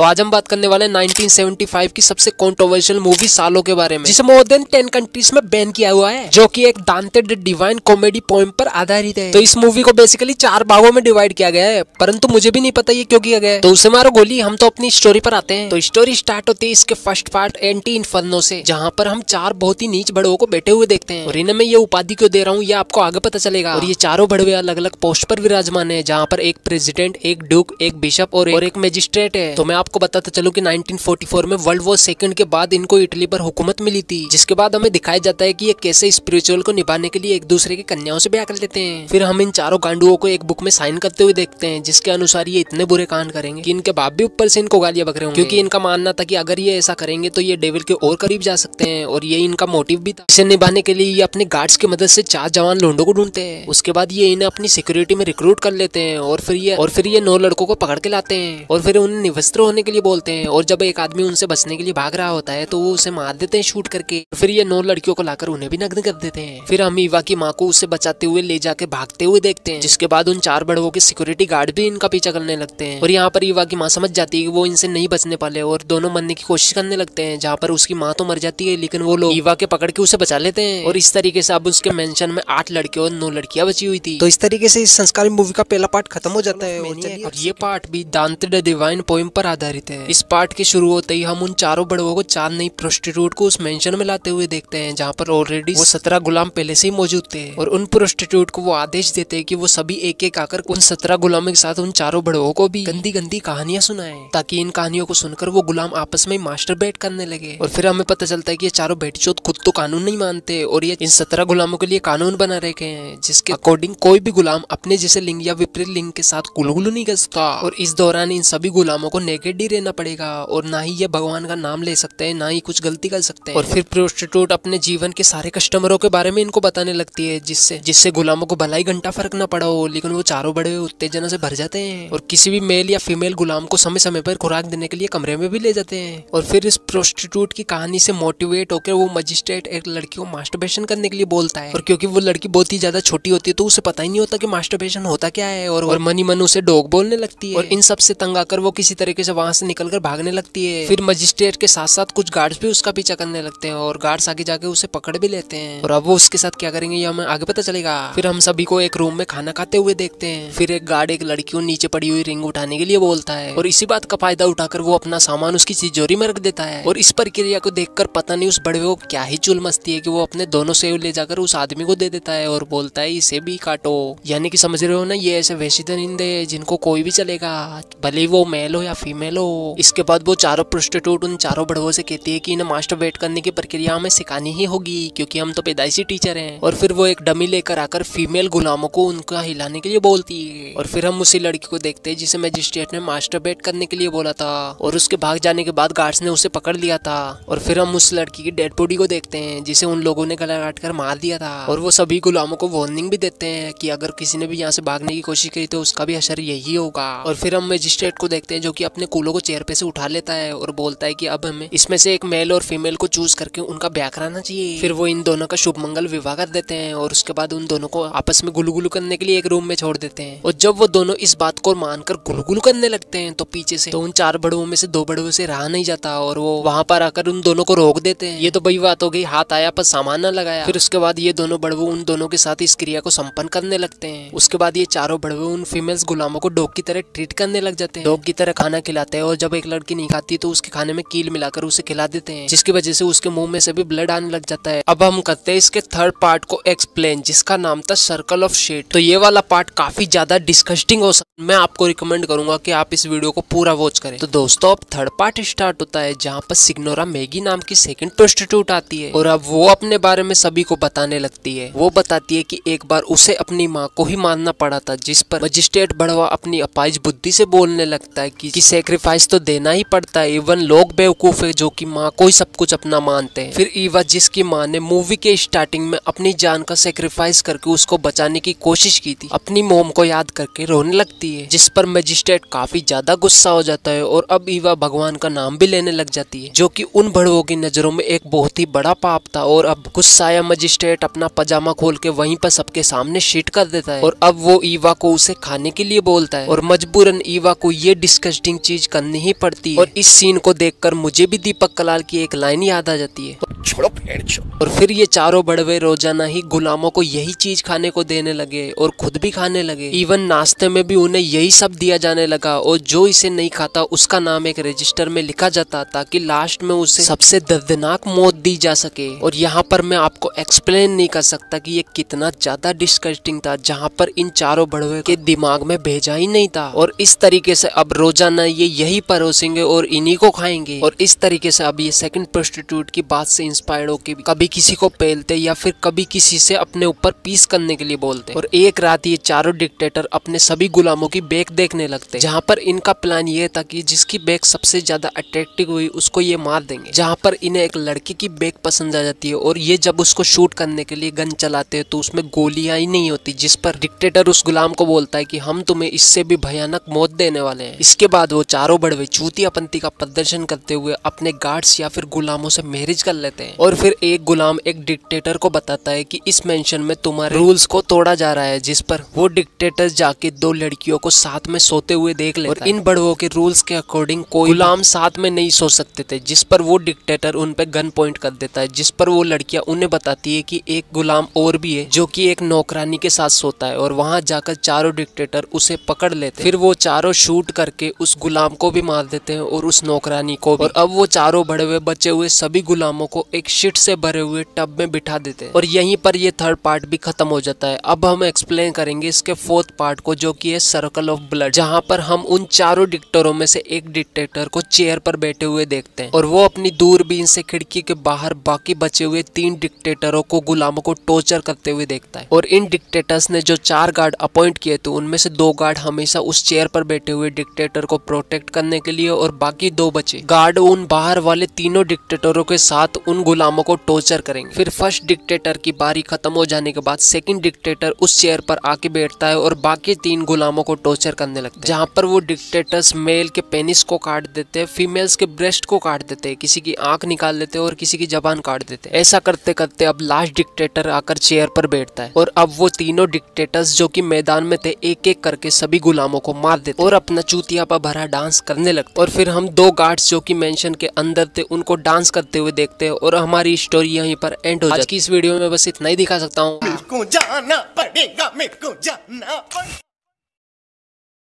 तो आज हम बात करने वाले हैं 1975 की सबसे कंट्रोवर्शियल मूवी सालों के बारे में, जिसे मोर देन 10 कंट्रीज में बैन किया हुआ है, जो कि एक दांते द डिवाइन कॉमेडी पोएम पर आधारित है। तो इस मूवी को बेसिकली 4 भागों में डिवाइड किया गया है, परंतु मुझे भी नहीं पता ये क्यों किया गया है। तो उससे मारो गोली, हम तो अपनी स्टोरी पर आते हैं। तो स्टोरी स्टार्ट होती है इसके फर्स्ट पार्ट एंटी इन्फर्नो से, जहाँ पर हम 4 बहुत ही नीच बड़वों को बैठे हुए देखते हैं। और इन्हें मैं ये उपाधि क्यों दे रहा हूँ ये आपको आगे पता चलेगा। और ये चारों बड़वे अलग अलग पोस्ट पर विराजमान है, जहाँ पर एक प्रेसिडेंट, एक ड्यूक, एक बिशप और एक मैजिस्ट्रेट है। तो मैं आपको बताता चलूं कि 1944 में वर्ल्ड वॉर सेकंड के बाद इनको इटली पर हुकूमत मिली थी, जिसके बाद हमें दिखाया जाता है कि ये कैसे स्पिरिचुअल को निभाने के लिए एक दूसरे की कन्याओं से ब्याह कर लेते हैं। फिर हम इन चारों गांडुओं को एक बुक में साइन करते हुए देखते हैं, जिसके अनुसार ये इतने बुरे कांड करेंगे कि इनके बाप भी ऊपर से इनको गालियां बक रहे होंगे, क्योंकि इनका मानना था कि अगर ये ऐसा करेंगे तो ये डेविल के और करीब जा सकते हैं। और ये इनका मोटिव भी था। इसे निभाने के लिए ये अपने गार्ड्स की मदद से 4 जवान लोंडों को ढूंढते हैं। उसके बाद ये इन्हें अपनी सिक्योरिटी में रिक्रूट कर लेते हैं और फिर ये 9 लड़कों को पकड़ के लाते हैं और फिर उन्हें निवस्त्र होने के लिए बोलते हैं। और जब एक आदमी उनसे बचने के लिए भाग रहा होता है तो वो उसे मार देते हैं शूट करके। फिर ये 9 लड़कियों को लाकर उन्हें भी नग्न कर देते हैं। फिर हम ईवा की माँ को उसे बचाते हुए ले जाके भागते हुए देखते हैं, जिसके बाद उन 4 बड़वों के सिक्योरिटी गार्ड भी इनका पीछा करने लगते हैं। और यहाँ पर ईवा की माँ समझ जाती है कि वो इनसे नहीं बचने पाले और दोनों मरने की कोशिश करने लगते हैं, जहाँ पर उसकी माँ तो मर जाती है, लेकिन वो लोग ईवा के पकड़ के उसे बचा लेते हैं। और इस तरीके से अब उसके मेंशन में 8 लड़के और 9 लड़कियां बची हुई थी। तो इस तरीके से इस संस्कारी मूवी का पहला पार्ट खत्म हो जाता है। और ये पार्ट भी दांते द डिवाइन पोएम पर आधारित है। इस पार्ट के शुरू होते ही हम उन चारों बड़वों को 4 नई प्रोस्टिट्यूट को उस मेंशन में लाते हुए देखते हैं, जहाँ पर ऑलरेडी वो 17 गुलाम पहले से ही मौजूद थे। और उन प्रोस्टिट्यूट को वो आदेश देते हैं कि वो सभी एक एक आकर उन 17 गुलामों के साथ उन चारों बड़वों को भी गंदी गंदी कहानियां सुनाएं, ताकि इन कहानियों को सुनकर वो गुलाम आपस में मास्टरबेट करने लगे। और फिर हमें पता चलता है कि ये चारों बेटीचोद खुद तो कानून नहीं मानते और ये इन 17 गुलामों के लिए कानून बना रखे हैं, जिसके अकॉर्डिंग कोई भी गुलाम अपने जैसे लिंग या विपरीत लिंग के साथ गुलगुलू नहीं कर सकता। और इस दौरान इन सभी गुलामों को नेकेड ही रहना पड़ेगा और ना ही ये भगवान का नाम ले सकते हैं, ना ही कुछ गलती कर सकते हैं। और फिर प्रोस्टिट्यूट अपने जीवन के सारे कस्टमरों के बारे में इनको बताने लगती है, जिससे गुलामों को भलाई घंटा फर्क ना पड़ा हो, लेकिन वो चारों बड़े उत्तेजना से भर जाते हैं और किसी भी मेल या फीमेल गुलाम को समय समय पर खुराक देने के लिए कमरे में भी ले जाते हैं। और फिर इस प्रोस्टिट्यूट की कहानी से मोटिवेट होकर वो मजिस्ट्रेट एक लड़की को मास्टरबेशन करने के लिए बोलता है। और क्योंकि वो लड़की बहुत ही ज्यादा छोटी होती है तो उसे पता ही नहीं होता कि मास्टरबेशन होता क्या है, और मनी मन उसे डॉग बोलने लगती है। और इन सब से तंग आकर वो किसी तरीके से वहां से निकलकर भागने लगती है। फिर मजिस्ट्रेट के साथ साथ कुछ गार्ड्स भी उसका पीछा करने लगते हैं और गार्ड्स आगे जाके उसे पकड़ भी लेते हैं। और अब वो उसके साथ क्या करेंगे ये हमें आगे पता चलेगा। फिर हम सभी को एक रूम में खाना खाते हुए देखते हैं। फिर एक गार्ड एक लड़की को नीचे पड़ी हुई रिंग उठाने के लिए बोलता है और इसी बात का फायदा उठाकर वो अपना सामान उसकी तिजोरी में रख देता है। और इस प्रक्रिया को देखकर पता नहीं उस बड़वे को क्या ही चुल मचती है कि वो अपने दोनों सेव ले जाकर उस आदमी को दे देता है और बोलता है इसे भी काटो। यानी कि समझ रहे हो ना, ये ऐसे वैसी दरिंदे जिनको कोई भी चलेगा, भले वो मेल हो या फीमेल हो। इसके बाद वो चारों प्रोस्टिट्यूट उन चारों बड़वों से कहती है कि इन्हें मास्टरबेट करने की प्रक्रिया हमें सिखानी ही होगी, क्योंकि हम तो पैदाइशी टीचर हैं। और फिर वो एक डमी लेकर आकर फीमेल गुलामों को उनका हिलाने के लिए बोलती है। और फिर हम उसी लड़की को देखते हैं जिसे मजिस्ट्रेट ने मास्टरबेट करने के लिए बोला था, और उसके भाग जाने के बाद गार्ड्स ने उसे पकड़ लिया था। और फिर हम उस लड़की की डेड बॉडी को देखते हैं जिसे उन लोगों ने गला काट कर मार दिया था। और वो सभी गुलामों को वार्निंग भी देते हैं कि अगर किसी ने भी यहाँ से भागने की कोशिश की तो उसका भी असर यही होगा। और फिर हम मजिस्ट्रेट को देखते हैं जो कि अपने कूलों को चेयर पे से उठा लेता है और बोलता है कि अब हमें इसमें से एक मेल और फीमेल को चूज करके उनका ब्याह कराना चाहिए। फिर वो इन दोनों का शुभ मंगल विवाह कर देते हैं और उसके बाद उन दोनों को आपस में गुलगुलू करने के लिए एक रूम में छोड़ देते हैं। और जब वो दोनों इस बात को मानकर गुलगुलू करने लगते हैं तो पीछे से तो उन 4 बड़वों में से 2 बड़वों से रहा नहीं जाता और वो वहां पर आकर उन दोनों को रोक देते हैं। ये तो बड़ी बात हो गई, हाथ आया पर सामान न लगाया। फिर उसके बाद ये दोनों बड़वो उन दोनों के साथ इस क्रिया को संपन्न करने लगते हैं। उसके बाद ये चारों बड़वो उन फीमेल्स गुलामों को डॉग की तरह ट्रीट करने लग जाते हैं, डॉग की तरह खाना खिलाते हैं। और जब एक लड़की नहीं खाती तो उसके खाने में कील मिलाकर उसे खिला देते हैं, जिसकी वजह से उसके मुंह में से भी ब्लड आने लग जाता है। अब हम करते हैं इसके थर्ड पार्ट को एक्सप्लेन, जिसका नाम था सर्कल ऑफ शेड। तो ये वाला पार्ट काफी ज्यादा डिस्कस्टिंग हो सकता है, मैं आपको रिकमेंड करूंगा कि आप इस वीडियो को पूरा वॉच करें। तो दोस्तों अब थर्ड पार्ट स्टार्ट होता है, जहाँ पर सिग्नोरा मैगी नाम की सेकंड प्रोस्टिट्यूट आती है और अब वो अपने बारे में सभी को बताने लगती है। वो बताती है कि एक बार उसे अपनी माँ को ही मारना पड़ा था, जिस पर मजिस्ट्रेट बड़वा अपनी अपाइज बुद्धि से बोलने लगता है कि सैक्रिफाइस तो देना ही पड़ता है, इवन लोग बेवकूफ है जो कि माँ को ही सब कुछ अपना मानते हैं। फिर ईवा, जिसकी माँ ने मूवी के स्टार्टिंग में अपनी जान का सैक्रिफाइस करके उसको बचाने की कोशिश की थी, अपनी मोम को याद करके रोने लगती है, जिस पर मजिस्ट्रेट काफी ज्यादा गुस्सा हो जाता है और अब ईवा भगवान का नाम भी लेने लग जाती है, जो कि उन बड़वों की नजरों में एक बहुत ही बड़ा पाप था। और अब गुस्साया मजिस्ट्रेट अपना पजामा खोल के वहीं पर सबके सामने शीट कर देता है और अब वो ईवा को उसे खाने के लिए बोलता है। और मजबूरन ईवा को ये डिस्गस्टिंग चीज करनी ही पड़ती है। और इस सीन को देखकर मुझे भी दीपक कलाल की एक लाइन याद आ जाती है, छोड़ो फेड़ छोड़ो। और फिर ये चारों बड़वे रोजाना ही गुलामों को यही चीज खाने को देने लगे और खुद भी खाने लगे। इवन नाश्ते में भी उन्हें यही सब दिया जाने लगा, और जो इसे नहीं खाता उसका नाम एक रजिस्टर में लिखा जाता ताकि लास्ट में उसे सबसे दर्दनाक मौत दी जा सके। और यहाँ पर मैं आपको एक्सप्लेन नहीं कर सकता कि ये कितना ज्यादा डिस्गस्टिंग था, जहाँ पर इन चारों बड़वे के दिमाग में भेजा ही नहीं था। और इस तरीके से अब रोजाना ये यही परोसेंगे और इन्हीं को खाएंगे। और इस तरीके से अब ये सेकंड प्रोस्टिट्यूट की बात से इंस्पायर्ड होकर कभी किसी को पेलते या फिर कभी किसी से अपने ऊपर पीस करने के लिए बोलते। और एक रात ये चारों डिक्टेटर अपने सभी गुलामों की बेक देखने लगते, जहाँ पर इनका प्लान ये था कि जिसकी बेक सबसे ज्यादा अट्रैक्टिव हुई उसको ये मार देंगे। जहाँ पर इन्हें एक लड़की की बेक पसंद आ जाती है, और ये जब उसको शूट करने के लिए गन चलाते हैं तो उसमें गोलियां ही नहीं होती, जिस पर डिक्टेटर उस गुलाम को बोलता है कि हम तुम्हें इससे भी भयानक मौत देने वाले हैं। इसके बाद वो चारों बड़वे चूतियापंती का प्रदर्शन करते हुए अपने गार्ड्स या फिर गुलामों से मैरिज कर लेते हैं। और फिर एक गुलाम एक डिक्टेटर को बताता है कि इस मेंशन में तुम्हारे रूल्स को तोड़ा जा रहा है, जिस पर वो डिक्टेटर जाके दो लड़कियों को साथ में सोते हुए देख लेता है। और इन बड़वों के रूल्स के अकॉर्डिंग कोई गुलाम साथ में नहीं सो सकते थे, जिस पर वो डिक्टेटर उन पे गन पॉइंट कर देता है, जिस पर वो लड़कियां उन्हें बताती है कि एक गुलाम और भी है जो कि एक नौकरानी के साथ सोता है। और वहां जाकर चारों डिक्टेटर उसे पकड़ लेते हैं। फिर वो चारों शूट करके उस गुलाम को भी मार देते हैं और उस नौकरानी को भी। और अब वो चारों बड़वे बचे हुए सभी गुलामों को एक शिट से भरे हुए टब में बिठा देते हैं। और यहीं पर ये थर्ड पार्ट भी खत्म हो जाता है। अब हम एक्सप्लेन करेंगे इसके फोर्थ पार्ट को, जो कि है सर्कल ऑफ ब्लड, जहाँ पर हम उन चारों डिक्टेटरों में से एक डिक्टेटर को चेयर पर बैठे हुए देखते हैं, और वो अपनी दूरबीन से खिड़की के बाहर बाकी बचे हुए 3 डिक्टेटरों को गुलामों को टॉर्चर करते हुए देखता है। और इन डिक्टेटर्स ने जो 4 गार्ड अपॉइंट किए थे उनमें से 2 गार्ड हमेशा उस चेयर पर बैठे हुए डिक्टेटर को प्रोटेक्ट करने के लिए, और बाकी 2 बचे गार्ड उन बाहर वाले तीनों डिक्टेटरों के साथ उन गुलामों को टॉर्चर करेंगे। फिर फर्स्ट डिक्टेटर की बारी खत्म हो जाने के बाद सेकंड डिक्टेटर उस चेयर पर आके बैठता है और बाकी 3 गुलामों को टॉर्चर करने लगते हैं, जहाँ पर वो डिक्टेटर्स मेल के पेनिस को काट देते हैं, फीमेल्स के ब्रेस्ट को काट देते हैं, किसी की आंख निकाल देते हैं और किसी की जबान काट देते हैं। ऐसा करते करते अब लास्ट डिक्टेटर आकर चेयर पर बैठता है, और अब वो तीनों डिक्टेटर्स जो कि मैदान में थे एक एक करके सभी गुलामों को मार देते और अपना चूतिया पर भरा डांस करने लगते। और फिर हम 2 गार्ड्स जो कि मेंशन के अंदर थे उनको डांस करते हुए देखते हैं, और हमारी स्टोरी यहीं पर एंड हो जाती है। आज की इस वीडियो में बस इतना ही दिखा सकता हूँ। मेरे को जाना पड़ेगा, मेरे को जाना पड़ेगा।